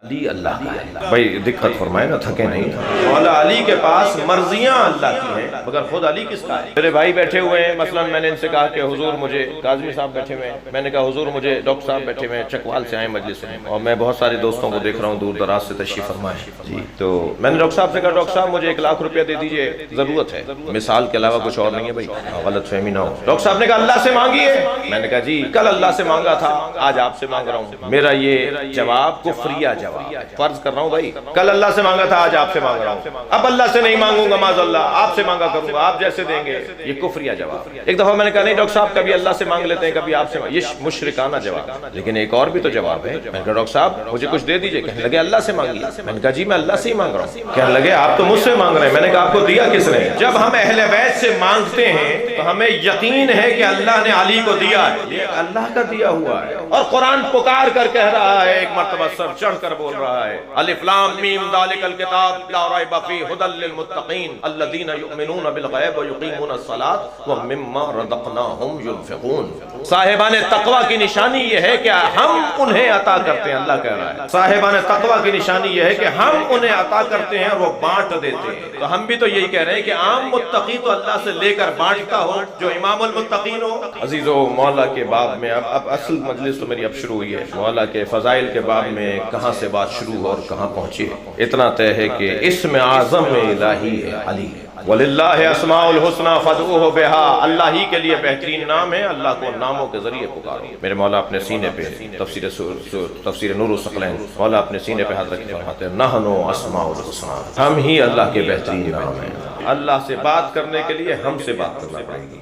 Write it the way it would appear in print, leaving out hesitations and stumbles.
علی اللہ کا ہے بھائی، دقت فرمائے نا، تھکے نہیں۔ مولا علی کے پاس مرضیاں اللہ کی ہیں، مگر خود علی کس کا ہے؟ میرے بھائی بیٹھے ہوئے ہیں، مثلا میں نے ان سے کہا کہ حضور مجھے، کاظمی صاحب بیٹھے ہوئے ہیں، میں نے کہا حضور مجھے، ڈاکٹر صاحب بیٹھے ہوئے ہیں، چکوال سے آئے مجلس میں، اور میں بہت سارے دوستوں کو دیکھ رہا ہوں دور دراز سے تشریف فرما ہے جی، تو میں نے ڈاکٹر صاحب سے کہا ڈاکٹر صاحب مجھے 1 لاکھ روپیہ دے دیجئے، ضرورت ہے، مثال کے علاوہ کچھ اور نہیں ہے بھائی، غلط فہمی نہ ہو۔ ڈاکٹر صاحب نے کہا اللہ سے مانگیے، میں نے کہا جی کل اللہ سے مانگا تھا، آج آپ سے مانگ رہا ہوں۔ میرا یہ جواب کفریہ جواب، فرض کر رہا ہوں بھائی، کل اللہ سے مانگا تھا، آج آپ سے مانگ رہا ہوں، اب اللہ سے نہیں مانگوں گا معاذ اللہ، آپ سے مانگا کروں گا، آپ جیسے دیں گے، یہ کفریہ جواب۔ ایک دفعہ میں نے کہا نہیں ڈاکٹر صاحب کبھی اللہ سے مانگ لیتے ہیں، کبھی آپ سے، یہ مشرکانہ جواب، لیکن ایک اور بھی تو جواب ہے۔ میں نے کہا ڈاکٹر صاحب مجھے کچھ دے دیجئے، کہنے لگے اللہ سے مانگیے، میں نے کہا جی میں اللہ سے ہی مانگ رہا ہوں، کہنے لگے آپ تو مجھ سے مانگ رہے ہیں، میں نے کہا آپ کو دیا کس نے؟ جب ہم اہل بیت سے مانگتے ہیں تو ہمیں یقین ہے کہ اللہ نے علی کو دیا ہے، یہ اللہ کا دیا ہوا ہے، اور قرآن پکار کر کہہ رہا ہے، ایک مرتبہ سر چڑھ کر بول رہا ہے، الف لام میم ذالک الکتاب لا ریب فیہ ھدی للمتقین الذین یؤمنون بالغیب ویقیمون الصلاۃ ومما رزقناہم ینفقون۔ صاحبان تقوی کی نشانی یہ ہے کہ ہم انہیں عطا کرتے ہیں، اللہ کہہ رہا ہے صاحبان تقوی کی نشانی یہ ہے کہ ہم انہیں عطا کرتے ہیں اور وہ بانٹ دیتے ہیں۔ تو ہم بھی تو یہی کہہ رہے ہیں کہ عام متقی تو اللہ سے لے کر بانٹتا ہو جو امام المتقین ہو۔ عزیزو، مولا کے باب میں اب اصل مجلس تو میری اب شروع ہوئی ہے، مولا کے فضائل کے باب میں کہاں سے بات شروع ہو اور کہاں پہنچی ہے، اتنا طے ہے کہ اسم اعظم الہی ہے علی، وَلِلَّهِ أَسْمَاءُ الْحُسْنَى فَادْعُوهُ بِهَا، اللہ ہی کے لیے بہترین نام ہے، اللہ کو ناموں کے ذریعے پکارو۔ میرے مولا اپنے سینے پہ تفسیر نور الثقلین، مولا اپنے سینے پہ ہاتھ رکھ کے فرماتے ہیں نحن اسماء الحسنى، ہم ہی اللہ کے بہترین نام ہیں۔ اللہ سے بات کرنے کے لیے ہم سے بات کرنا پڑے گی۔